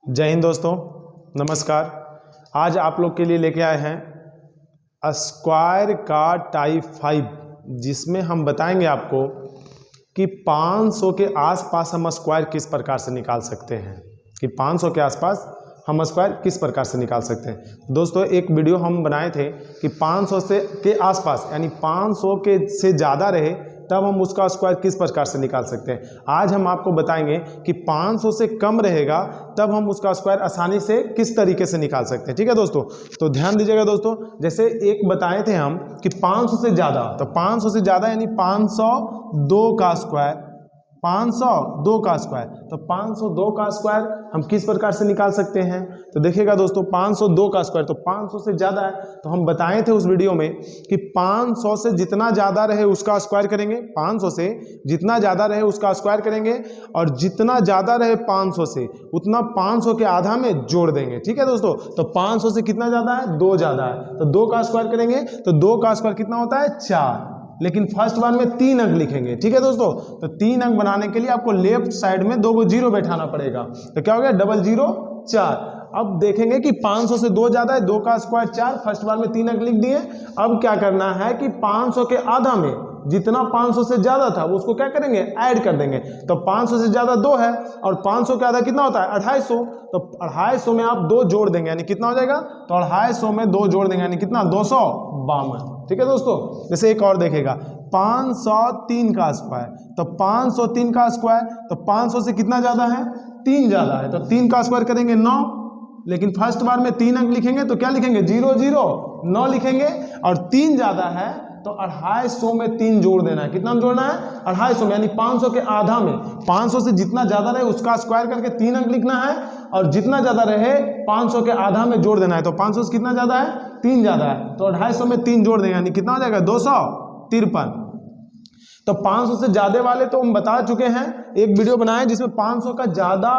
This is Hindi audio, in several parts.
जय हिंद दोस्तों, नमस्कार। आज आप लोग के लिए लेके आए हैं स्क्वायर का टाइप 5, जिसमें हम बताएंगे आपको कि 500 के आसपास हम स्क्वायर किस प्रकार से निकाल सकते हैं, कि 500 के आसपास हम स्क्वायर किस प्रकार से निकाल सकते हैं। दोस्तों, एक वीडियो हम बनाए थे कि 500 से के आसपास यानी 500 के से ज़्यादा रहे तब हम उसका स्क्वायर किस प्रकार से निकाल सकते हैं। आज हम आपको बताएंगे कि 500 से कम रहेगा तब हम उसका स्क्वायर आसानी से किस तरीके से निकाल सकते हैं। ठीक है दोस्तों, तो ध्यान दीजिएगा दोस्तों। जैसे एक बताए थे हम कि 500 से ज़्यादा, तो 500 से ज़्यादा यानी 502 का स्क्वायर, 502 का स्क्वायर, तो 502 का स्क्वायर हम किस प्रकार से निकाल सकते हैं। तो देखिएगा दोस्तों, 502 का स्क्वायर तो 500 से ज़्यादा है, तो हम बताए थे उस वीडियो में कि 500 से जितना ज़्यादा रहे उसका स्क्वायर करेंगे, 500 से जितना ज़्यादा रहे उसका स्क्वायर करेंगे, और जितना ज़्यादा रहे 500 से उतना 500 के आधा में जोड़ देंगे। ठीक है दोस्तों, तो 500 से कितना ज़्यादा है, 2 ज़्यादा है, तो 2 का स्क्वायर करेंगे, तो 2 का स्क्वायर कितना होता है, 4, लेकिन फर्स्ट बार में 3 अंक लिखेंगे। ठीक है दोस्तों, तो 3 अंक बनाने के लिए आपको लेफ्ट साइड में 2 को जीरो बैठाना पड़ेगा, तो क्या हो गया, 00 4। अब देखेंगे कि 500 से 2 ज्यादा है, 2 का स्क्वायर 4, फर्स्ट बार में 3 अंक लिख दिए। अब क्या करना है कि 500 के आधा में जितना 500 से ज्यादा था वो उसको क्या करेंगे, ऐड कर देंगे। तो 500 से ज्यादा 2 है और 500 के आधा कितना होता है, 250, तो 250 में आप 2 जोड़ देंगे यानी कितना हो जाएगा, तो 250 में 2 जोड़ देंगे यानी कितना, 252। ठीक है दोस्तों, जैसे एक और देखेगा 503 का स्क्वायर, तो 503 का स्क्वायर, तो 500 से कितना ज्यादा है, 3 ज्यादा है, तो 3 का स्क्वायर करेंगे 9, लेकिन फर्स्ट बार में 3 अंक लिखेंगे तो क्या लिखेंगे, 009 लिखेंगे, और 3 ज्यादा है तो 250 में 3 जोड़ देना है। कितना जोड़ना है, 250 में, यानी 500 के आधा में 500 से जितना ज्यादा रहे उसका स्क्वायर करके 3 अंक लिखना है, और जितना ज्यादा रहे 500 के आधा में जोड़ देना है। तो 500 से कितना ज्यादा है, 3 ज्यादा है, तो 250 में 3 जोड़ देंगे यानी कितना हो जाएगा, 253। तो 500 से ज्यादा वाले तो हम बता चुके हैं, एक वीडियो बनाए जिसमें 500 का ज्यादा,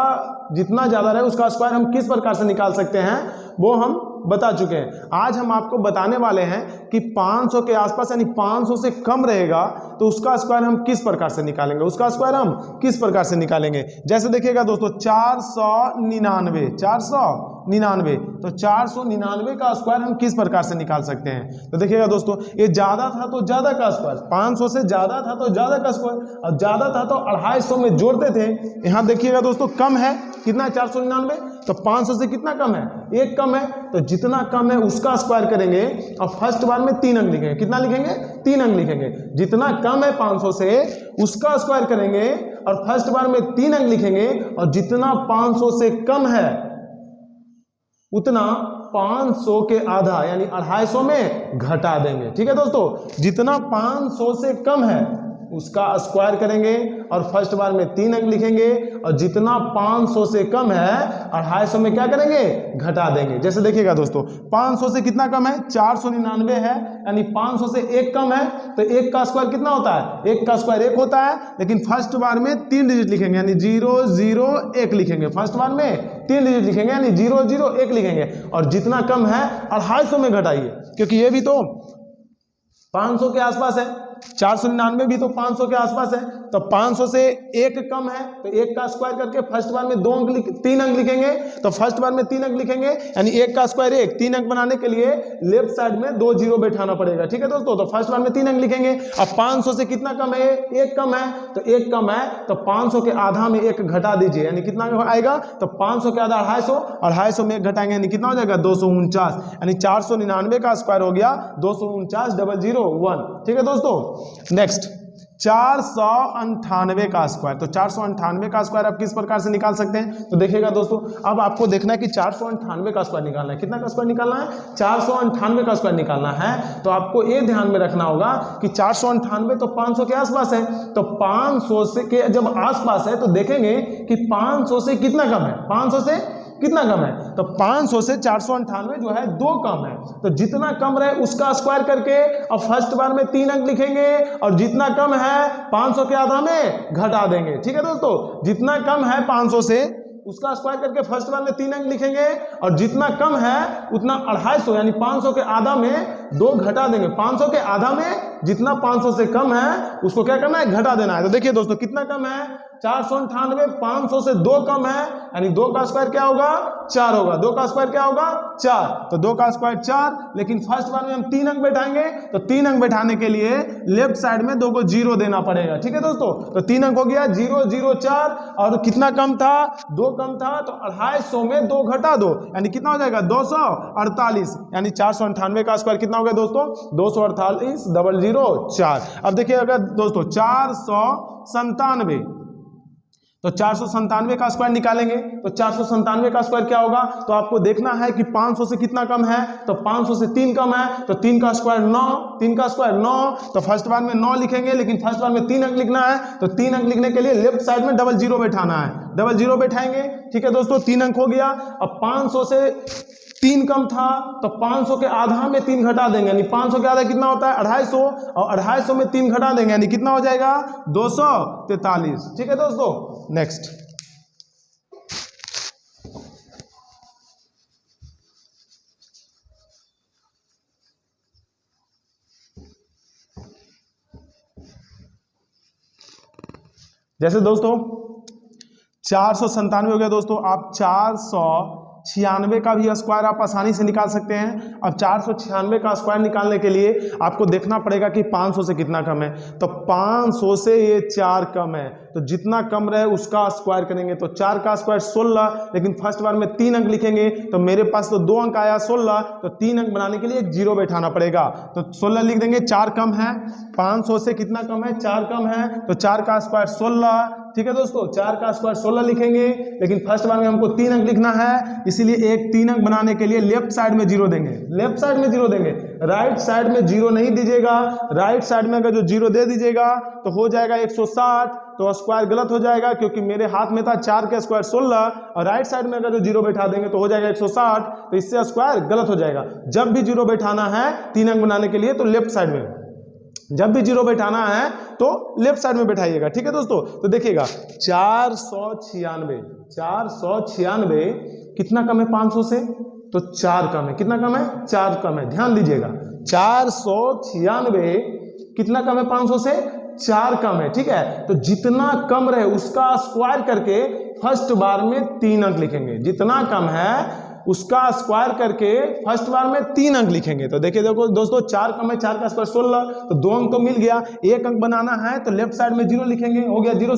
जितना ज्यादा रहे उसका स्क्वायर हम किस प्रकार से निकाल सकते हैं वो हम बता चुके हैं। आज हम आपको बताने वाले हैं कि 500 के आसपास यानी 500 से कम रहेगा तो उसका स्क्वायर हम किस प्रकार से निकालेंगे, उसका स्क्वायर हम किस प्रकार से निकालेंगे। जैसे देखिएगा दोस्तों, 499, 499, तो 499 का स्क्वायर हम किस प्रकार से निकाल सकते हैं। तो देखिएगा दोस्तों, ये ज्यादा था तो ज्यादा का स्क्वायर, 500 से ज्यादा था तो ज्यादा का स्क्वायर, और ज्यादा था तो 250 में जोड़ते थे। यहाँ देखिएगा दोस्तों, कम है, कितना है, 499, तो 500 से कितना कम है, 1 कम है, तो जितना कम है उसका स्क्वायर करेंगे, और फर्स्ट बार में 3 अंक लिखेंगे। कितना लिखेंगे, 3 अंक लिखेंगे। जितना कम है 500 से उसका स्क्वायर करेंगे, और फर्स्ट बार में 3 अंक लिखेंगे, और जितना 500 से कम है उतना 500 के आधा यानी 250 में घटा देंगे। ठीक है दोस्तों, जितना 500 से कम है उसका स्क्वायर करेंगे, और फर्स्ट बार में 3 अंक लिखेंगे, और जितना 500 से कम है 250 में क्या करेंगे, घटा देंगे। जैसे देखिएगा दोस्तों, 500 से कितना कम है, 499 है, यानी 500 से 1 कम है, तो 1 का स्क्वायर कितना होता है, 1 का स्क्वायर 1 होता है, लेकिन फर्स्ट बार में 3 डिजिट लिखेंगे यानी 001 लिखेंगे, फर्स्ट बार में 3 डिजिट लिखेंगे यानी 001 लिखेंगे, और जितना कम है 250 में घटाइए, क्योंकि ये भी तो 500 के आसपास है, 499 भी तो 500 के आसपास है, तो 500 से 1 कम है तो 1 का स्क्वायर करके फर्स्ट बार में 3 अंक लिखेंगे, तो फर्स्ट बार में 3 अंक लिखेंगे यानी 1 का स्क्वायर 1, 3 अंक बनाने के लिए लेफ्ट साइड में 2 जीरो बैठाना पड़ेगा। ठीक है दोस्तों, तो फर्स्ट बार में 3 अंक लिखेंगे। अब 500 से कितना कम है, 1 कम है, तो 1 कम है तो 500 के आधा में 1 घटा दीजिए यानी कितना आएगा, तो 500 के आधा 250, और 250 में 1 घटाएंगे यानी कितना हो जाएगा, 249, यानी 499 का स्क्वायर हो गया 249,001। ठीक है दोस्तों, नेक्स्ट 498 का स्क्वायर, तो 498 का स्क्वायर आप किस प्रकार से निकाल सकते हैं। तो देखिएगा दोस्तों, अब आपको देखना है कि 498 का स्क्वायर निकालना है। कितना का स्क्वायर निकालना है, 498 का स्क्वायर निकालना है। तो आपको ये ध्यान में रखना होगा कि 498 तो 500 के आसपास है, तो 500 से के जब आसपास है तो देखेंगे कि 500 से कितना कम है, 500 से कितना कम है, तो 500 से 498 जो है 2 कम है, तो जितना कम रहे उसका स्क्वायर करके और फर्स्ट बार में 3 अंक लिखेंगे, और जितना कम है 500 के आधा में घटा देंगे। ठीक है दोस्तों, जितना कम है 500 से उसका स्क्वायर करके फर्स्ट बार में 3 अंक लिखेंगे, और जितना कम है उतना 250 यानी 500 के आधा में 2 घटा देंगे। 500 के आधा में जितना 500 से कम है उसको क्या करना है, घटा देना है। तो देखिए दोस्तों, कितना कम है, 498 500 से 2 कम है, यानी 2 का स्क्वायर क्या होगा 4 होगा, 2 का स्क्वायर क्या होगा 4, तो 2 का स्क्वायर 4। लेकिन फर्स्ट बार में हम 3 अंक बैठाएंगे, तो 3 अंक बैठाने के लिए लेफ्ट साइड में 2 को 0 देना पड़ेगा, ठीक है दोस्तों। तो 3 अंक हो गया 0 0 4, और कितना कम था 2 कम था, तो 250 में 2 घटा दो, यानी कितना हो जाएगा 248, यानी 498 का स्क्वायर कितना हो गया दोस्तों 248 004। अब देखिए अगर दोस्तों 497, तो 497 का स्क्वायर निकालेंगे, तो 497 का स्क्वायर क्या होगा, तो आपको देखना है कि 500 से कितना कम है, तो 500 से 3 कम है, तो 3 का स्क्वायर 9, 3 का स्क्वायर 9, तो फर्स्ट बार में 9 लिखेंगे, लेकिन फर्स्ट बार में 3 अंक लिखना है, तो 3 अंक लिखने के लिए लेफ्ट साइड में डबल 0 बैठाना है, डबल 0 बैठाएंगे, ठीक है दोस्तों। 3 अंक हो गया। अब 500 से 3 कम था, तो 500 के आधा में 3 घटा देंगे, यानी 500 के आधा कितना होता है 250, और 250 में 3 घटा देंगे, यानी कितना हो जाएगा 243, ठीक है दोस्तों। नेक्स्ट, जैसे दोस्तों 497 हो गया दोस्तों, आप 496 का भी स्क्वायर आप आसानी से निकाल सकते हैं। अब 496 का स्क्वायर निकालने के लिए आपको देखना पड़ेगा कि 500 से कितना कम है, तो 500 से ये 4 कम है, तो जितना कम रहे उसका स्क्वायर करेंगे, तो 4 का स्क्वायर 16, लेकिन फर्स्ट बार में 3 अंक लिखेंगे, तो मेरे पास तो 2 अंक आया 16, तो 3 अंक बनाने के लिए एक 0 बैठाना पड़ेगा, तो 16 लिख देंगे। 4 कम है, 500 से कितना कम है 4 कम है, तो 4 का स्क्वायर 16, ठीक है दोस्तों। 4 का स्क्वायर 16 लिखेंगे, लेकिन फर्स्ट बार में हमको 3 अंक लिखना है, इसीलिए एक 3 अंक बनाने के लिए लेफ्ट साइड में 0 देंगे, लेफ्ट साइड में 0 देंगे, राइट साइड में 0 नहीं दीजिएगा। राइट साइड में अगर जो 0 दे दीजिएगा तो हो जाएगा 160, तो स्क्वायर गलत हो जाएगा, क्योंकि मेरे हाथ में था 4 का स्क्वायर 16, और राइट साइड में अगर जो 0 बैठा देंगे तो हो जाएगा 160, तो इससे स्क्वायर गलत हो जाएगा। जब भी 0 बैठाना है 3 अंक बनाने के लिए तो लेफ्ट साइड में, जब भी 0 बैठाना है तो लेफ्ट साइड में बैठाइएगा, ठीक है दोस्तों। तो देखिएगा 496 कितना कम है 500 से, तो 4 कम है, कितना कम है 4 कम है, ध्यान दीजिएगा 496 कितना कम है 500 से 4 कम है, ठीक है। तो जितना कम रहे उसका स्क्वायर करके फर्स्ट बार में 3 अंक लिखेंगे, जितना कम है उसका स्क्वायर करके फर्स्ट बार में 3 अंक लिखेंगे। तो देखिए देखो दोस्तों 4 कम है, 4 का स्क्वायर 16, तो 2 अंक तो मिल गया, 1 अंक बनाना है तो लेफ्ट साइड में 0 लिखेंगे, हो गया 0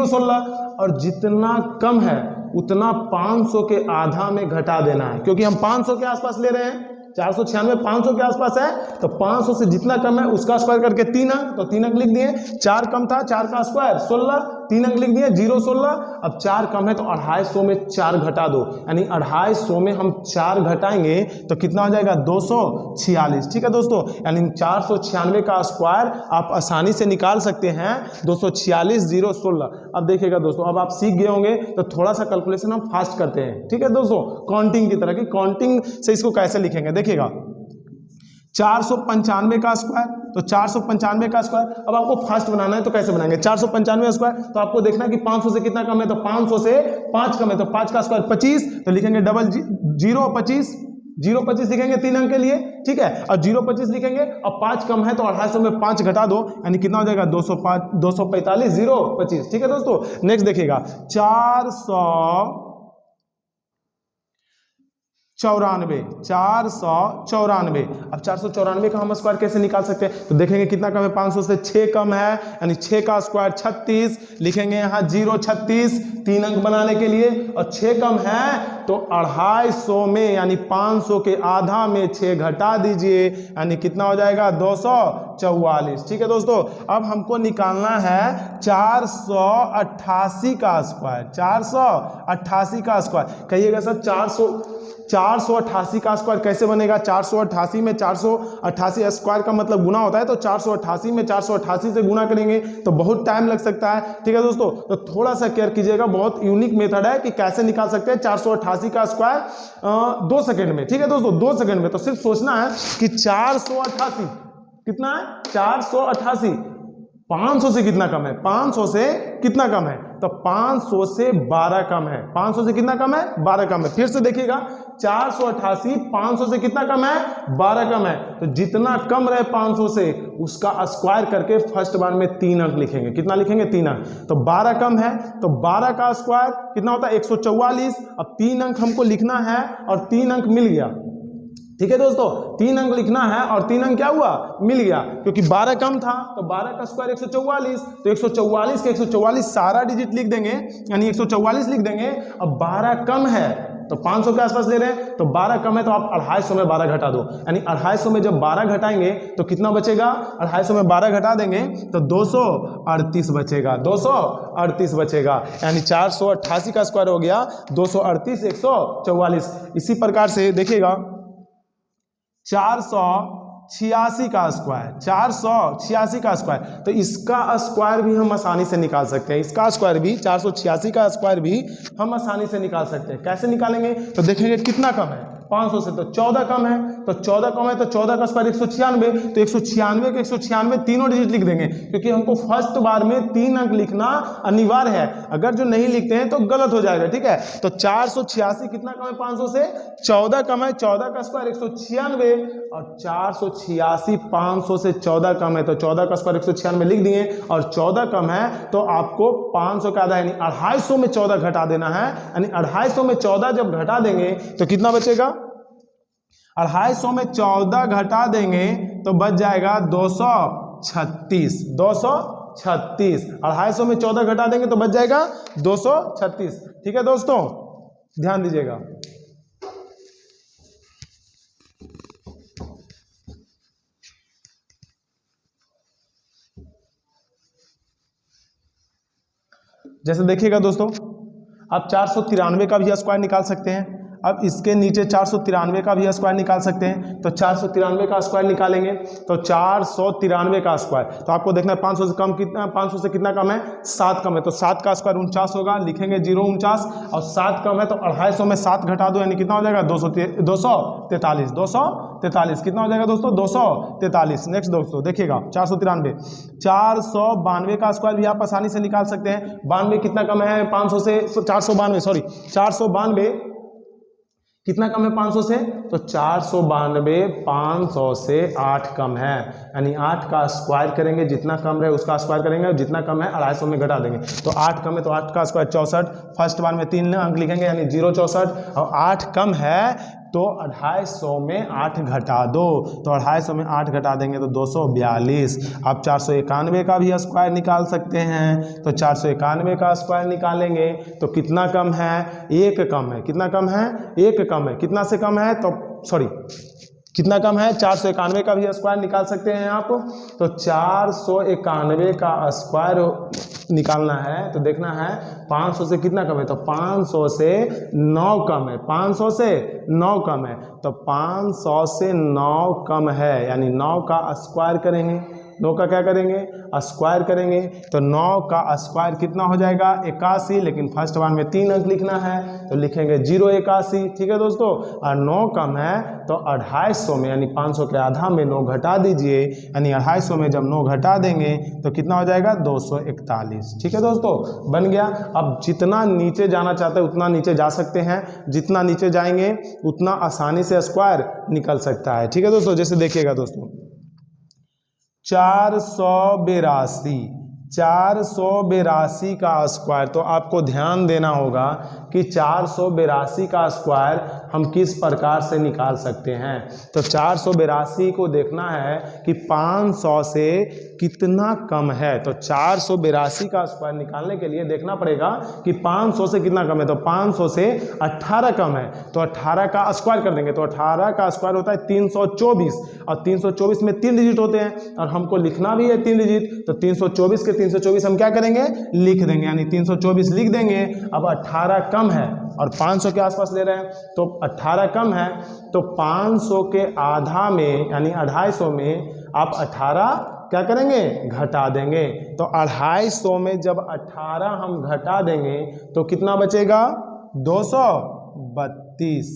16, और जितना कम है उतना 500 के आधा में घटा देना है, क्योंकि हम 500 के आसपास ले रहे हैं, 496 500 के आसपास है, तो 500 से जितना कम है उसका स्क्वायर करके 3 अंक, तो 3 अंक लिख दिए। 4 कम था, 4 का स्क्वायर 16, 3 अंक लिख दिए 0 16। अब 4 कम है तो 250 में 4 घटा दो, यानी 250 में हम 4 घटाएंगे तो कितना हो जाएगा 246, ठीक है दोस्तों। यानी 496 का स्क्वायर आप आसानी से निकाल सकते हैं 246 0 16। अब देखिएगा दोस्तों, अब आप सीख गए होंगे तो थोड़ा सा कैलकुलेशन हम फास्ट करते हैं, ठीक है दोस्तों, काउंटिंग की तरह की, काउंटिंग से इसको कैसे लिखेंगे देखिएगा। 495 का स्क्वायर, तो 495 का स्क्वायर, अब आपको फास्ट बनाना है तो कैसे बनाएंगे 495 स्क्वायर, तो आपको देखना है कि 500 से कितना कम है, तो 500 से 5 कम है, तो 5 का स्क्वायर 25, तो लिखेंगे डबल 0 25, 0 25 लिखेंगे 3 अंक के लिए, ठीक है, और 0 25 लिखेंगे, अब 5 कम है तो 250 में 5 घटा दो, यानी कितना हो जाएगा 245 0 25, ठीक है दोस्तों। नेक्स्ट देखिएगा 494, अब 494 का हम स्क्वायर कैसे निकाल सकते हैं, तो देखेंगे कितना कम है 500 से 6 कम है, यानी 6 का स्क्वायर 36, लिखेंगे यहाँ 0 36, 3 अंक बनाने के लिए, और 6 कम है तो 250 में यानी 500 के आधा में 6 घटा दीजिए, यानी कितना हो जाएगा 244, ठीक है दोस्तों। अब हमको निकालना है 488 का स्क्वायर, 488 का स्क्वायर, कहिएगा सर 488 का स्क्वायर कैसे बनेगा, 488 में 488 स्क्वायर का मतलब गुना होता है, तो 488 में 488 से गुना करेंगे तो बहुत टाइम लग सकता है, ठीक है दोस्तों। तो थोड़ा सा केयर कीजिएगा, बहुत यूनिक मेथड है कि कैसे निकाल सकते हैं 488 का स्क्वायर 2 सेकंड में, ठीक है दोस्तों, 2 सेकंड में। तो सिर्फ सोचना है कि 488 कितना है 488, 500 से कितना कम है, 500 से कितना कम है, तो 500 से 12 कम है। 500 से कितना कम है? 12 कम है। फिर से देखिएगा 488 500 से कितना कम है? 12 कम है। तो जितना कम रहे 500 से उसका स्क्वायर करके फर्स्ट बार में 3 अंक लिखेंगे। कितना लिखेंगे? 3 अंक। तो 12 कम है तो 12 का स्क्वायर कितना होता है? 144। अब 3 अंक हमको लिखना है और 3 अंक मिल गया। ठीक है दोस्तों, 3 अंक लिखना है और 3 अंक क्या हुआ? मिल गया, क्योंकि 12 कम था तो 12 का स्क्वायर 144। तो 144 के 144 सारा डिजिट लिख देंगे, यानी 144 लिख देंगे। अब 12 कम है तो 500 के आसपास ले रहे हैं, तो 12 कम है तो आप 250 में 12 घटा दो, यानी 250 में जब 12 घटाएंगे तो कितना बचेगा? 250 में 12 घटा देंगे तो 238 बचेगा। 238 बचेगा, यानी 488 का स्क्वायर हो गया 238 144। इसी प्रकार से देखिएगा 486 का स्क्वायर, 486 का स्क्वायर, तो इसका स्क्वायर भी हम आसानी से निकाल सकते हैं। इसका स्क्वायर भी 486 का स्क्वायर भी हम आसानी से निकाल सकते हैं। कैसे निकालेंगे? तो देखेंगे कितना कम है 500 से, तो 14 कम है। तो 14 कम है तो 14 का स्क्वायर 196। तो 196 के 196 तीनों डिजिट लिख देंगे, क्योंकि हमको फर्स्ट बार में 3 अंक लिखना अनिवार्य है। अगर जो नहीं लिखते हैं तो गलत हो जाएगा। ठीक है, तो 486 कितना कम है 500 से? 14 कम है। 14 का स्क्वायर 196 और 486 500 से 14 कम है तो 14 का स्क्वायर 196 लिख दिए। और 14 कम है तो आपको 500 का आधा यानी 250 में 14 घटा देना है, यानी 250 में 14 जब घटा देंगे तो कितना बचेगा? 250 में 14 घटा देंगे तो बच जाएगा 236। 236 250 में 14 घटा देंगे तो बच जाएगा 236। ठीक है दोस्तों, ध्यान दीजिएगा। जैसे देखिएगा दोस्तों, आप 493 का भी स्क्वायर निकाल सकते हैं। अब इसके नीचे 493 का भी स्क्वायर निकाल सकते हैं। तो 493 का स्क्वायर निकालेंगे तो 493 का स्क्वायर, तो आपको देखना है 500 से कम कितना, 500 से कितना कम है? 7 कम है। तो 7 का स्क्वायर 49 होगा, लिखेंगे 049। और 7 कम है तो 250 में 7 घटा दो, यानी कितना हो जाएगा? 243। 243 कितना हो जाएगा दोस्तों? 243। नेक्स्ट दोस्तों देखिएगा 493 492 का स्क्वायर भी आप आसानी से निकाल सकते हैं। 92 कितना कम है 500 से? 492 कितना कम है 500 से? तो 492 500 से 8 कम है, यानी 8 का स्क्वायर करेंगे, जितना कम रहे उसका स्क्वायर करेंगे, और जितना कम है 250 में घटा देंगे। तो 8 कम है तो 8 का स्क्वायर 64। फर्स्ट बार में 3 अंक लिखेंगे, यानी 064। और 8 कम है तो 250 में 8 घटा दो, तो 250 में 8 घटा देंगे तो 242। आप 491 का भी स्क्वायर निकाल सकते हैं। तो 491 का स्क्वायर निकालेंगे तो कितना कम है? 1 कम है। कितना कम है? 1 कम है। कितना से कम है? तो कितना कम है? 491 का भी स्क्वायर निकाल सकते हैं आप। तो 491 का स्क्वायर निकालना है तो देखना है 500 से कितना कम है? तो 500 से 9 कम है। 500 से 9 कम है, तो 500 से 9 कम है, यानी 9 का स्क्वायर करेंगे। 9 का क्या करेंगे? स्क्वायर करेंगे। तो 9 का स्क्वायर कितना हो जाएगा? 81। लेकिन फर्स्ट बार में 3 अंक लिखना है तो लिखेंगे 081। ठीक है दोस्तों, और 9 कम है तो 250 में, यानी 500 के आधा में 9 घटा दीजिए, यानी 250 में जब 9 घटा देंगे तो कितना हो जाएगा? 241। ठीक है दोस्तों, बन गया। अब जितना नीचे जाना चाहते हैं उतना नीचे जा सकते हैं, जितना नीचे जाएंगे उतना आसानी से स्क्वायर निकल सकता है। ठीक है दोस्तों, जैसे देखिएगा दोस्तों 482 का स्क्वायर, तो आपको ध्यान देना होगा कि 482 का स्क्वायर हम किस प्रकार से निकाल सकते हैं। तो 482 को देखना है कि 500 से कितना कम है। तो 482 का स्क्वायर निकालने के लिए देखना पड़ेगा कि 500 से कितना कम है। तो 500 से 18 कम है, तो 18 का स्क्वायर कर देंगे। तो 18 का स्क्वायर होता है 324, और 324 में 3 डिजिट होते हैं और हमको लिखना भी है 3 डिजिट। तो 324 के 324 हम क्या करेंगे? लिख देंगे, यानी 324 लिख देंगे। अब 18 कम है और 500 के आसपास ले रहे हैं, तो 18 कम है तो 500 के आधा में, यानी 250 में आप 18 क्या करेंगे? घटा देंगे। तो 250 में जब 18 हम घटा देंगे तो कितना बचेगा? 232।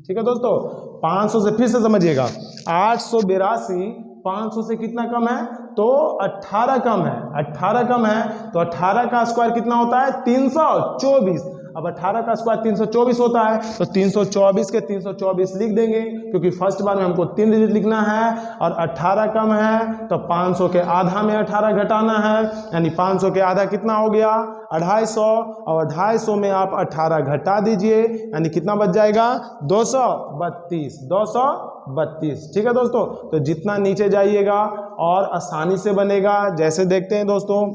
ठीक है दोस्तों, 500 से फिर से समझिएगा 882 500 से कितना कम है? तो 18 कम है। 18 कम है तो 18 का स्क्वायर कितना होता है? 324। अब 18 का स्क्वायर 324 होता है तो 324 के 324 लिख देंगे, क्योंकि फर्स्ट बार में हमको 3 डिजिट लिखना है और 18 कम है तो 500 के आधा में 18 घटाना है, यानी 500 के आधा कितना हो गया? 250। और 250 में आप 18 घटा दीजिए, यानी कितना बच जाएगा? 232। 232। ठीक है दोस्तों, तो जितना नीचे जाइएगा और आसानी से बनेगा। जैसे देखते हैं दोस्तों,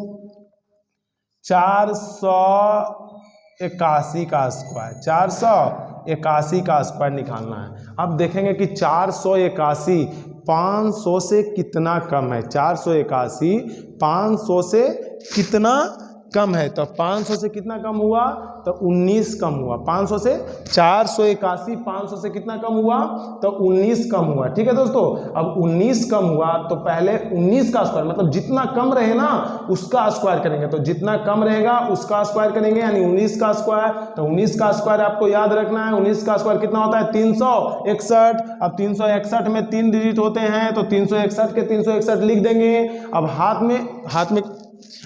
481 का स्क्वायर, 481 का स्क्वायर निकालना है। अब देखेंगे कि 481 500 से कितना कम है। 481 500 से कितना कम है, तो 500 से कितना कम हुआ? तो 19 कम हुआ। 500 से 481 500 से कितना कम हुआ? तो 19 कम हुआ। ठीक है दोस्तों, अब 19 कम हुआ तो पहले 19 का स्क्वायर, मतलब जितना कम रहे ना उसका स्क्वायर करेंगे, तो जितना कम रहेगा उसका स्क्वायर करेंगे, यानी 19 का स्क्वायर। तो 19 का स्क्वायर आपको याद रखना है, 19 का स्क्वायर कितना होता है? 361। अब 361 में 3 डिजिट होते हैं तो 361 के 361 लिख देंगे। अब हाथ में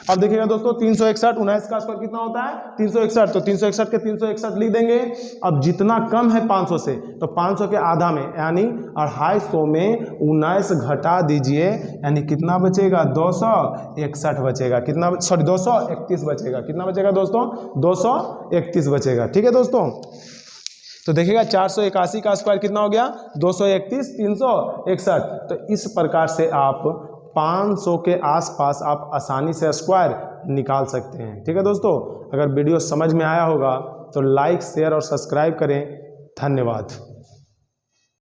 अब देखिएगा दोस्तों, 361 19 का स्क्वायर कितना होता है? 361। तो 361 के 361 लिख देंगे। अब जितना कम है 500 से, तो 500 के आधा में यानी 250 में 19 घटा दीजिए, यानी कितना बचेगा? 261 बचेगा। कितना? सॉरी 231 बचेगा। कितना बचेगा दोस्तों? 231 बचेगा। ठीक है दोस्तों, तो देखिएगा 481 का स्क्वायर कितना हो गया? 231 361। तो इस प्रकार से आप 500 के आसपास आप आसानी से स्क्वायर निकाल सकते हैं। ठीक है दोस्तों, अगर वीडियो समझ में आया होगा तो लाइक शेयर और सब्सक्राइब करें। धन्यवाद।